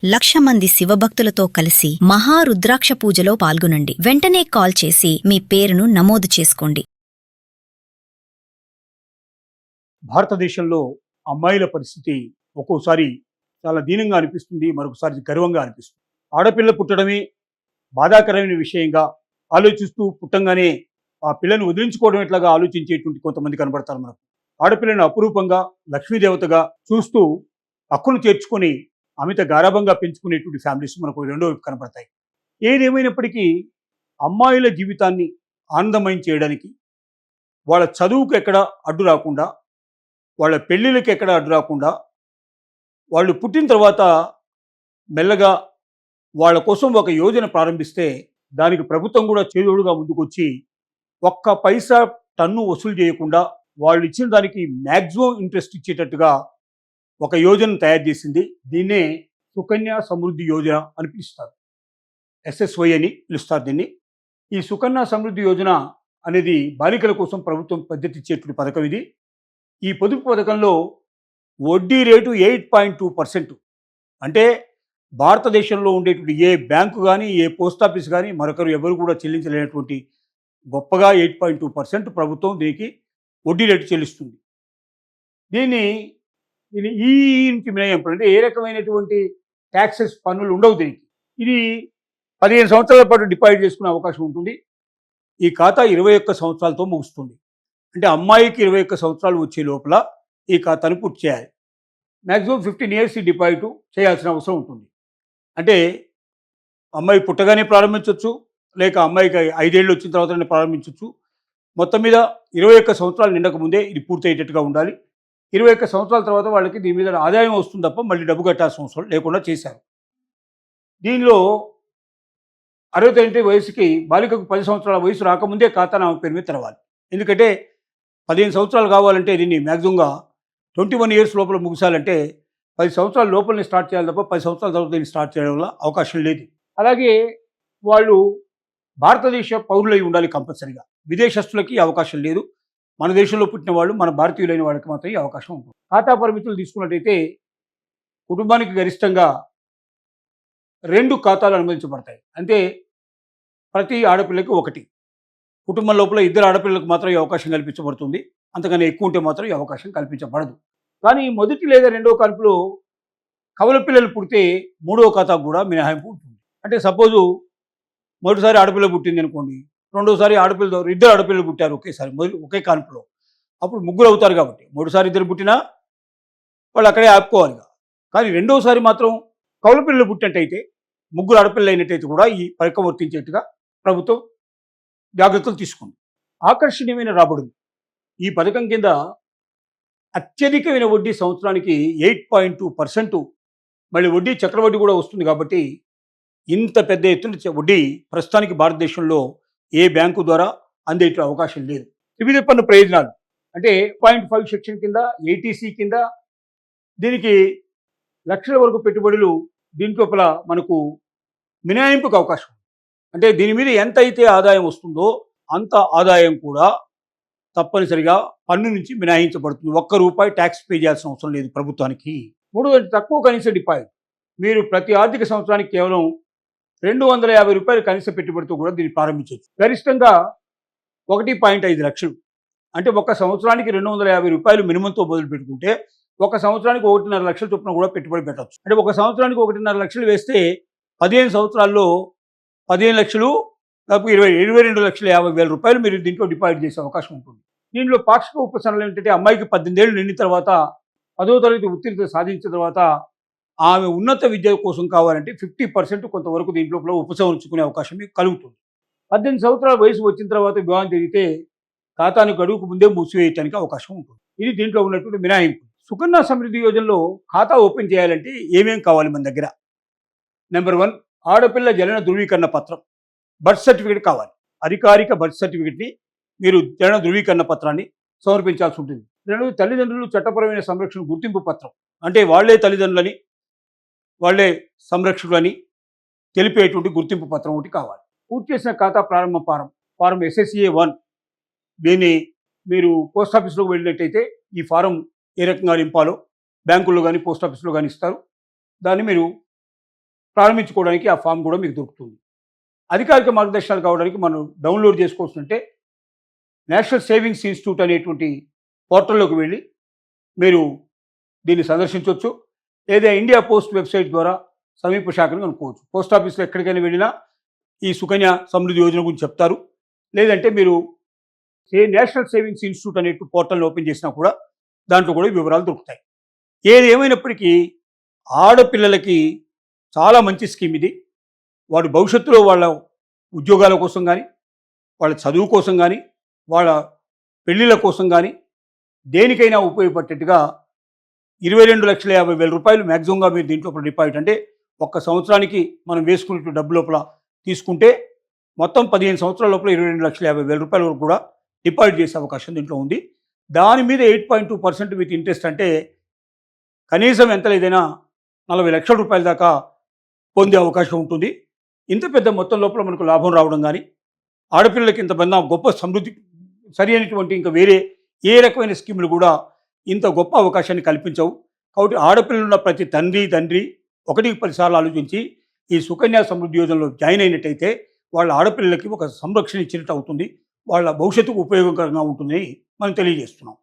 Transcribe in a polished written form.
1,00,000 మంది శివభక్తులతో కలిసి మహారుద్రాక్ష పూజలో పాల్గొనండి. వెంటనే కాల్ చేసి మీ పేరును నమోదు చేసుకోండి. భారతదేశంలో అమ్మాయిల పరిస్థితి ఒక్కోసారి చాలా దీనంగా అనిపిస్తుంది, మరొకసారి గర్వంగా అనిపిస్తుంది. ఆడపిల్ల పుట్టడమే బాధాకరమైన విషయంగా ఆలోచిస్తూ పుట్టంగానే ఆ పిల్లను వదిలించుకోవడం ఎట్లాగా ఆలోచించేటువంటి కొంతమంది కనబడతారు మనకు. ఆడపిల్లను అపురూపంగా లక్ష్మీదేవతగా చూస్తూ హక్కును చేర్చుకొని అమిత గారాభంగా పెంచుకునేటువంటి ఫ్యామిలీస్ మనకు రెండో వైపు కనబడతాయి. ఏదేమైనప్పటికీ అమ్మాయిల జీవితాన్ని ఆనందమయం చేయడానికి, వాళ్ళ చదువుకు ఎక్కడ అడ్డు రాకుండా, వాళ్ళ పెళ్ళిళ్ళకి ఎక్కడ అడ్డు రాకుండా, వాళ్ళు పుట్టిన తర్వాత మెల్లగా వాళ్ళ కోసం ఒక యోజన ప్రారంభిస్తే దానికి ప్రభుత్వం కూడా చేదోడుగా ముందుకొచ్చి ఒక్క పైసా టన్ను వసూలు చేయకుండా వాళ్ళు ఇచ్చిన దానికి మ్యాక్సిమం ఇంట్రెస్ట్ ఇచ్చేటట్టుగా ఒక యోజన తయారు చేసింది. దీన్నే సుకన్య సమృద్ధి యోజన అని పిలుస్తారు. SSY అని పిలుస్తారు దీన్ని. ఈ సుకన్య సమృద్ధి యోజన అనేది బాలికల కోసం ప్రభుత్వం పద్ధతి ఇచ్చేటువంటి పథకం ఇది. ఈ పొదుపు పథకంలో వడ్డీ రేటు 8.2%. అంటే భారతదేశంలో ఉండేటువంటి ఏ బ్యాంకు కానీ, ఏ పోస్ట్ ఆఫీస్ కానీ మరొకరు ఎవరు కూడా చెల్లించలేనటువంటి గొప్పగా 8.2% ప్రభుత్వం దీనికి వడ్డీ రేటు చెల్లిస్తుంది. దీన్ని ఈ నుంచి మినహాయింపు అంటే ఏ రకమైనటువంటి ట్యాక్సెస్ పన్నులు ఉండవు దీనికి. ఇది 15 సంవత్సరాల పాటు డిపాజిట్ చేసుకునే అవకాశం ఉంటుంది. ఈ ఖాతా 21 సంవత్సరాలతో ముగుస్తుంది. అంటే అమ్మాయికి 21 సంవత్సరాలు వచ్చే లోపల ఈ ఖాతాను పూర్తి చేయాలి. మ్యాక్సిమం 15 ఇయర్స్ ఈ డిపాజిట్ చేయాల్సిన అవసరం ఉంటుంది. అంటే అమ్మాయి పుట్టగానే ప్రారంభించవచ్చు, లేక అమ్మాయికి 5 ఏళ్ళు వచ్చిన తర్వాతనే ప్రారంభించవచ్చు. మొత్తం మీద 21 సంవత్సరాలు నిండక ముందే ఇది పూర్తయ్యేటట్టుగా ఉండాలి. 21 సంవత్సరాల తర్వాత వాళ్ళకి దీని మీద ఆదాయం వస్తుంది తప్ప మళ్ళీ డబ్బు కట్టాల్సిన అవసరం లేకుండా చేశారు. దీనిలో 69 వయసుకి బాలికకు 10 సంవత్సరాల వయసు రాకముందే ఖాతాను ఆమె పేరు మీద తెరవాలి. ఎందుకంటే 15 సంవత్సరాలు కావాలంటే దీన్ని మ్యాక్సిమంగా 21 ఇయర్స్ లోపల ముగిసాలంటే 10 సంవత్సరాల లోపలనే స్టార్ట్ చేయాలి తప్ప 10 సంవత్సరాల తర్వాత దీన్ని స్టార్ట్ చేయడం వల్ల అవకాశం లేదు. అలాగే వాళ్ళు భారతదేశ పౌరులై ఉండాలి కంపల్సరీగా. విదేశస్తులకి అవకాశం లేదు. మన దేశంలో పుట్టిన వాళ్ళు, మన భారతీయులైన వాళ్ళకి మాత్రం ఈ అవకాశం ఉంటుంది. ఖాతా పరిమితులు తీసుకున్నట్టయితే కుటుంబానికి గరిష్టంగా 2 ఖాతాలు అనుమతించబడతాయి. అంటే ప్రతి ఆడపిల్లకి 1. కుటుంబం లోపల 2 ఆడపిల్లలకు మాత్రం ఈ అవకాశం కల్పించబడుతుంది. అంతకన్నా ఎక్కువ ఉంటే మాత్రం ఈ అవకాశం కల్పించబడదు. కానీ మొదటి లేదా రెండో కాన్పులో కవల పిల్లలు పుడితే 3వ ఖాతాకు కూడా మినహాయింపు ఉంటుంది. అంటే సపోజు మొదటిసారి ఆడపిల్ల పుట్టింది అనుకోండి, రెండోసారి ఆడపిల్ల 2 ఆడపిల్లలు పుట్టారు ఒకేసారి ఒకే కాన్పులో, అప్పుడు 3 అవుతారు. కాబట్టి మొదటిసారి 2 పుట్టినా వాళ్ళు అక్కడే ఆపుకోవాలి. కానీ రెండోసారి మాత్రం కౌలు పిల్లలు పుట్టినట్టయితే 3 ఆడపిల్లలు అయినట్టయితే కూడా ఈ పథకం వర్తించేట్టుగా ప్రభుత్వం జాగ్రత్తలు తీసుకుంది. ఆకర్షణీయమైన రాబడి ఈ పథకం కింద అత్యధికమైన వడ్డీ సంవత్సరానికి 8.2%. మళ్ళీ వడ్డీ చక్రవడ్డీ కూడా వస్తుంది. కాబట్టి ఇంత పెద్ద ఎత్తున వడ్డీ ప్రస్తుతానికి భారతదేశంలో ఏ బ్యాంకు ద్వారా అందేట అవకాశం లేదు. వివిధ పన్ను ప్రయోజనాలు అంటే 0.5 సెక్షన్ కింద, ATC కింద దీనికి లక్షల వరకు పెట్టుబడులు దీంట్లోపల మనకు మినహాయింపుకు అవకాశం. అంటే దీని మీద ఎంత అయితే ఆదాయం వస్తుందో అంత ఆదాయం కూడా తప్పనిసరిగా పన్ను నుంచి మినహాయించబడుతుంది. ₹1 ట్యాక్స్ పే చేయాల్సిన అవసరం లేదు ప్రభుత్వానికి. 3 తక్కువ కనీస డిపాజిట్. మీరు ప్రతి ఆర్థిక సంవత్సరానికి కేవలం ₹250 కనీస పెట్టుబడితో కూడా దీన్ని ప్రారంభించవచ్చు. గరిష్టంగా 1.5 లక్షలు. అంటే ఒక సంవత్సరానికి ₹250 మినిమంతో మొదలు పెట్టుకుంటే ఒక సంవత్సరానికి 1.5 లక్షల చొప్పున కూడా పెట్టుబడి పెట్టవచ్చు. అంటే ఒక సంవత్సరానికి 1.5 లక్షలు వేస్తే 15 సంవత్సరాల్లో 15 లక్షలు, 22,50,000 మీరు దీంట్లో డిపాజిట్ చేసే అవకాశం ఉంటుంది. దీనిలో పాక్షిక ఉపశమనాలు ఏంటంటే అమ్మాయికి 18 ఏళ్ళు నిండిన తర్వాత 10వ తరగతి ఉత్తీర్ణత సాధించిన తర్వాత ఆమె ఉన్నత విద్య కోసం కావాలంటే 50% కొంతవరకు దీంట్లో ఉపసంహరించుకునే అవకాశం మీకు కలుగుతుంది. 18 సంవత్సరాల వయసు వచ్చిన తర్వాత వివాహం జరిగితే ఖాతాను గడువుకు ముందే మూసివేయడానికి అవకాశం ఉంటుంది. ఇది దీంట్లో ఉన్నటువంటి మినహాయింపు. సుకన్య సమృద్ధి యోజనలో ఖాతా ఓపెన్ చేయాలంటే ఏమేం కావాలి మన దగ్గర? నెంబర్ 1, ఆడపిల్ల జనన ధృవీకరణ పత్రం, బర్త్ సర్టిఫికేట్ కావాలి. అధికారిక బర్త్ సర్టిఫికేట్ని మీరు జనన ధృవీకరణ పత్రాన్ని సమర్పించాల్సి ఉంటుంది. 2, తల్లిదండ్రులు చట్టపరమైన సంరక్షణ గుర్తింపు పత్రం. అంటే వాళ్లే తల్లిదండ్రులని, వాళ్లే సంరక్షకులని తెలిపేటువంటి గుర్తింపు పత్రం ఒకటి కావాలి. పూర్తి చేసిన ఖాతా ప్రారంభ ఫారం SSA-1. దీన్ని మీరు పోస్ట్ ఆఫీస్లోకి వెళ్ళినట్టయితే ఈ ఫారం ఏ రకంగా నింపాలో బ్యాంకుల్లో కానీ పోస్ట్ ఆఫీస్లో కానీ ఇస్తారు. దాన్ని మీరు ప్రారంభించుకోవడానికి ఆ ఫామ్ కూడా మీకు దొరుకుతుంది. అధికారిక మార్గదర్శనాలు కావడానికి మనం డౌన్లోడ్ చేసుకోవాల్సిందంటే నేషనల్ సేవింగ్స్ ఇన్స్టిట్యూట్ అనేటువంటి పోర్టల్లోకి వెళ్ళి మీరు దీన్ని సందర్శించవచ్చు. లేదా ఇండియా పోస్ట్ వెబ్సైట్ ద్వారా సమీప శాఖను కనుక్కోవచ్చు. పోస్ట్ ఆఫీస్లో ఎక్కడికైనా వెళ్ళినా ఈ సుకన్య సమృద్ధి యోజన గురించి చెప్తారు. లేదంటే మీరు నేషనల్ సేవింగ్స్ ఇన్స్టిట్యూట్ అనే పోర్టల్ని ఓపెన్ చేసినా కూడా దాంట్లో కూడా వివరాలు దొరుకుతాయి. ఏది ఏమైనప్పటికీ ఆడపిల్లలకి చాలా మంచి స్కీమ్ ఇది. వాడి భవిష్యత్తులో వాళ్ళ ఉద్యోగాల కోసం కానీ, వాళ్ళ చదువు కోసం కానీ, వాళ్ళ పెళ్ళిళ్ళ కోసం కానీ దేనికైనా ఉపయోగపడేట్టుగా 22,50,000 రూపాయలు మ్యాక్సిమంగా మీరు దీంట్లో డిపాజిట్ అంటే ఒక్క సంవత్సరానికి మనం వేసుకునే డబ్బు లోపల తీసుకుంటే మొత్తం 15 సంవత్సరాల లోపల 22,50,000 రూపాయల వరకు కూడా డిపాజిట్ చేసే అవకాశం దీంట్లో ఉంది. దాని మీద 8.2% విత్ ఇంట్రెస్ట్ అంటే కనీసం ఎంత లేదైనా 40 లక్షల రూపాయల దాకా పొందే అవకాశం ఉంటుంది. ఇంత పెద్ద మొత్తం లోపల మనకు లాభం రావడం కానీ, ఆడపిల్లలకి ఇంత గొప్ప సమృద్ధి సరి అయినటువంటి ఇంకా వేరే ఏ రకమైన స్కీములు కూడా ఇంత గొప్ప అవకాశాన్ని కల్పించవు. కాబట్టి ఆడపిల్లలున్న ప్రతి తండ్రి 1-10 సార్లు ఆలోచించి ఈ సుకన్య సమృద్ధి యోజనలో జాయిన్ అయినట్టయితే వాళ్ళ ఆడపిల్లలకి ఒక సంరక్షణ ఇచ్చినట్టు అవుతుంది. వాళ్ళ భవిష్యత్తుకు ఉపయోగకరంగా ఉంటుందని మనం తెలియజేస్తున్నాం.